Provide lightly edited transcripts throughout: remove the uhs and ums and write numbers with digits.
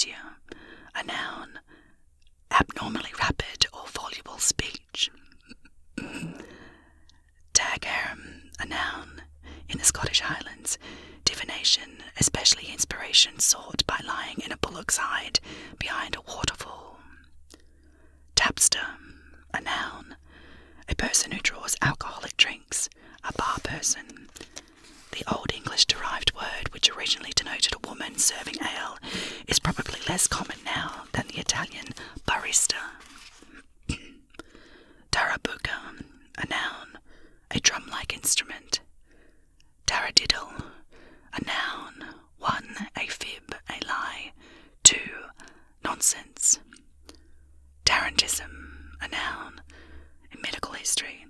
dysphasia, a noun. Abnormally rapid or voluble speech. Dagger, a noun. In the Scottish Highlands, divination, especially inspiration sought by lying in a bullock's hide behind a waterfall. Tapster, a noun. A person who draws alcoholic drinks, a bar person. The Old English derived word, which originally denoted a woman serving ale, is probably less common now than the Italian barista. Tarabuka, a noun, a drum-like instrument. Taradiddle, a noun. 1, a fib, a lie. 2, nonsense. Tarantism, a noun. In medical history,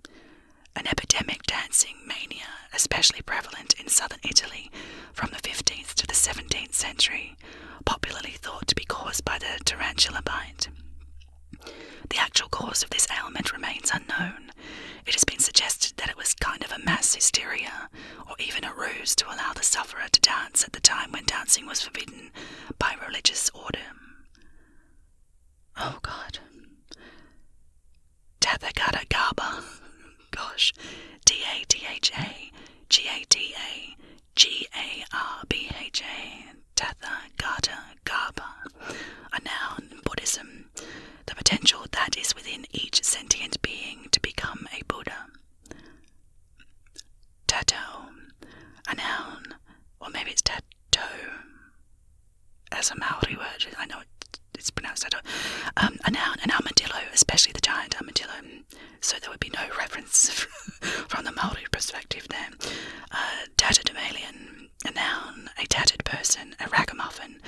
an epidemic dancing mania, especially prevalent in southern Italy from the 15th to the 17th century, popularly thought to be caused by the tarantula bite. The actual cause of this ailment remains unknown. It has been suggested that it was kind of a mass hysteria, or even a ruse to allow the sufferer to dance at the time when dancing was forbidden by religious order. Oh God. Tathagata Gaba. Gosh. Tathagata-Garbha. Tathagata Gaba. A noun in Buddhism. The potential that is within each sentient being to become a Buddha. Tato. A noun. Or maybe it's tato. As a Maori word. I know it's pronounced tato. A noun, an armadillo, especially the giant armadillo. So there would be no reference from the Maori perspective there. Tatterdemalion, a noun, a tattered person, a ragamuffin.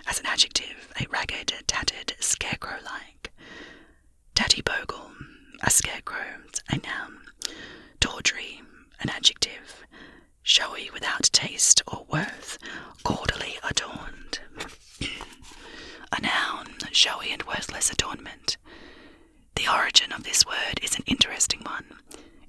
As an adjective, a ragged, tattered, scarecrow-like. Tattybogle, a scarecrow, a noun. Tawdry, an adjective. Showy without taste or worth, gaudily adorned. A noun, showy and worthless adornment. The origin of this word is an interesting one.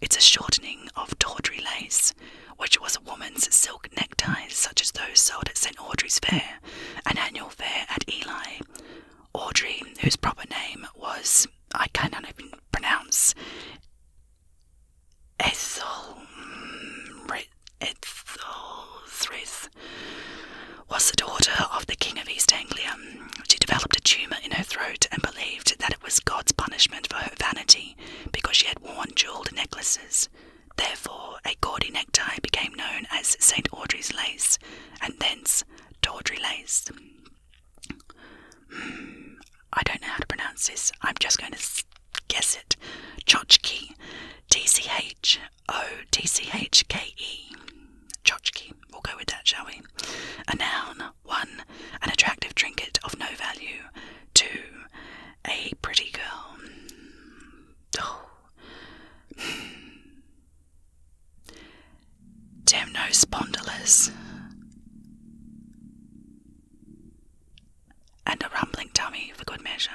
It's a shortening of tawdry lace, which was a woman's silk neckties such as those sold at St. Audrey's Fair, an annual fair at Ely. Audrey, whose proper name was, I cannot even pronounce, Ethelthryth, was the daughter of the King of East Anglia. She developed a tumour in her throat and believed that it was God's punishment for her vanity because she had worn jewelled necklaces. Therefore, a gaudy necktie became known as St. Audrey's lace, and thence tawdry lace. I don't know how to pronounce this. I'm just going to guess it. Tchotchke. Tchotchke. Tchotchke. We'll go with that, shall we? A noun. 1, an attractive trinket of no value. 2, a pretty girl. Oh. Temnospondylus. And a rumbling tummy for good measure.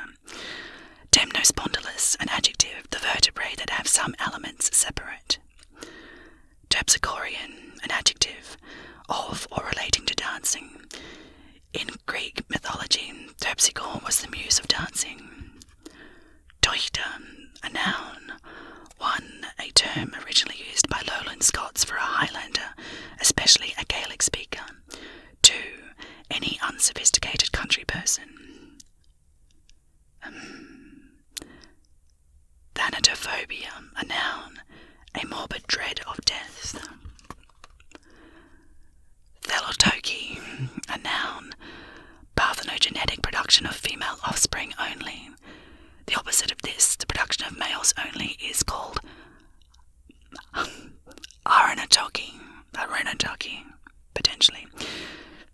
Temnospondylus, an adjective, the vertebrae that have some elements separate. Terpsichorean, an adjective, of or relating to dancing. In Greek mythology, Terpsichore was the muse of dancing. Toichter, a noun. 1, a term originally used by Lowland Scots for a Highlander, especially a Gaelic speaker. 2, any unsophisticated country person. Thanatophobia, a noun, a morbid dread of death. Thelotoky, a noun, parthenogenetic production of female offspring only. The opposite of this, the production of males only, is called arenatoky, potentially.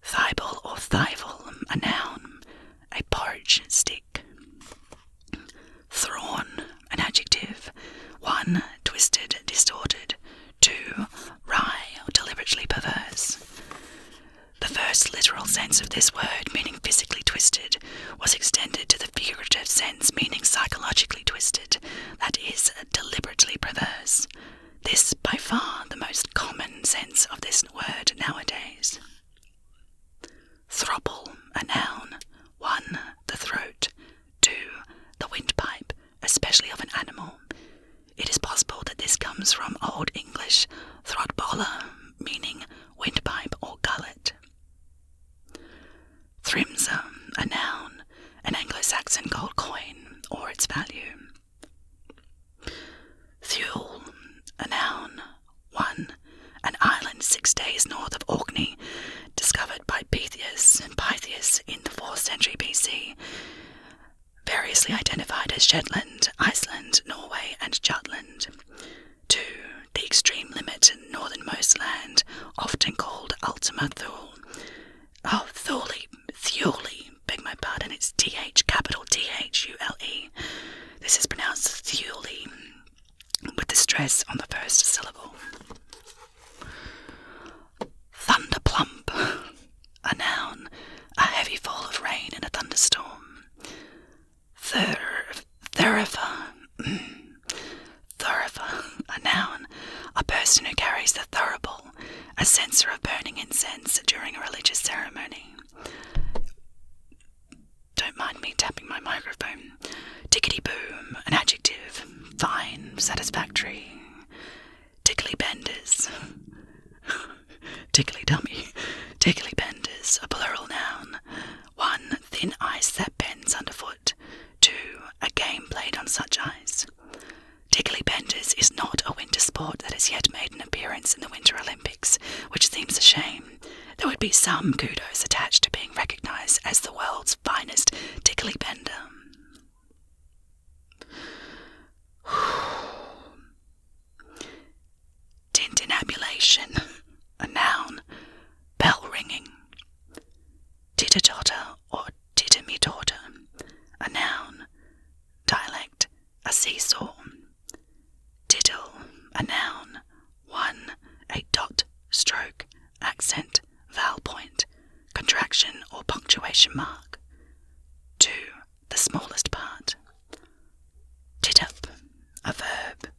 Thibal or thival, a noun, a porridge stick. Thrawn, an adjective. 1, twisted, distorted. 2, wry or deliberately perverse. The first literal sense of this word, meaning physically twisted, was extended to the figurative sense, meaning psychologically twisted, that is, deliberately perverse. This, by far, the most common sense of this word nowadays. Throuple, a noun. 1, Sea, variously identified as Shetland, Iceland, Norway, and Jutland. 2. The extreme limit, northernmost land, often called Ultima Thule. Oh, Thule, beg my pardon, it's capital Thule. This is pronounced Thule, with the stress on the first syllable. Thunderplump, a noun, a heavy fall of rain in a thunderstorm. Thurifer, a noun, a person who carries the thurible, a censer of burning incense during a religious ceremony. Don't mind me tapping my microphone. Tickety-boom, an adjective, fine, satisfactory. Tickly benders. Tickly dummy. Tickly benders, a plural noun. 1. Thin ice that bends underfoot. 2. A game played on such ice. Tickly benders is not a winter sport that has yet made an appearance in the Winter Olympics, which seems a shame. There would be some kudos attached to being recognised as the world's finest tickly bender. Tintinnabulation, a noun, bell ringing. Titter-totter or titter-me-totter, a noun, dialect, a seesaw. Tittle, a noun. 1. A dot, stroke, accent, vowel point, contraction or punctuation mark. 2. The smallest part. Tit-up, a verb.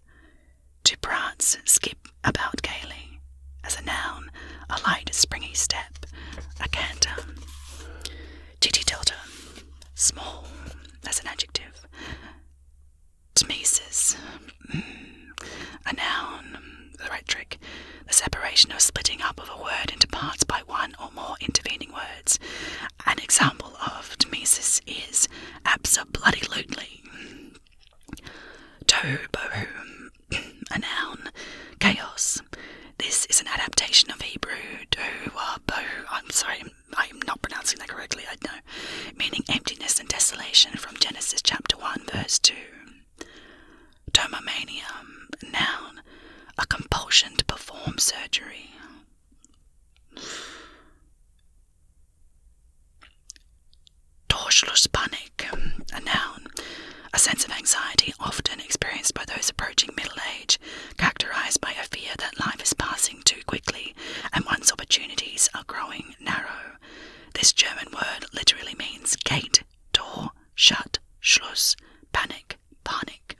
To prance, skip about gaily. As a noun, a light springy step, a canter. Titty-totter, small, as an adjective. Tmesis, a noun, the rhetoric, the separation or splitting up of a word into parts by one or more intervening words. An example of tmesis is abso-bloody-lutely. Tohu-bohu, a noun, chaos. This is an adaptation of Hebrew tohu-bohu. I'm sorry, I'm not pronouncing that correctly, I know. Meaning emptiness and desolation from Genesis chapter 1, verse 2. Tomomania, noun, a compulsion to perform surgery. Tortulous panic, a noun, a sense of anxiety often experienced by those approaching middle age, characterized by a fear that life is passing too quickly and one's opportunities are growing narrow. This German word literally means gate, door, shut, Schluss, panic, panik.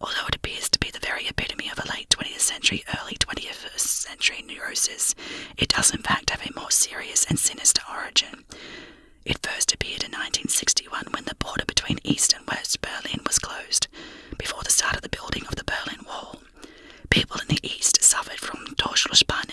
Although it appears to be the very epitome of a late 20th century, early 21st century neurosis, it does in fact have a more serious and sinister origin. It first appeared in 1961 when the border between East and West Berlin was closed, before the start of the building of the Berlin Wall. People in the East suffered from Tortulous panic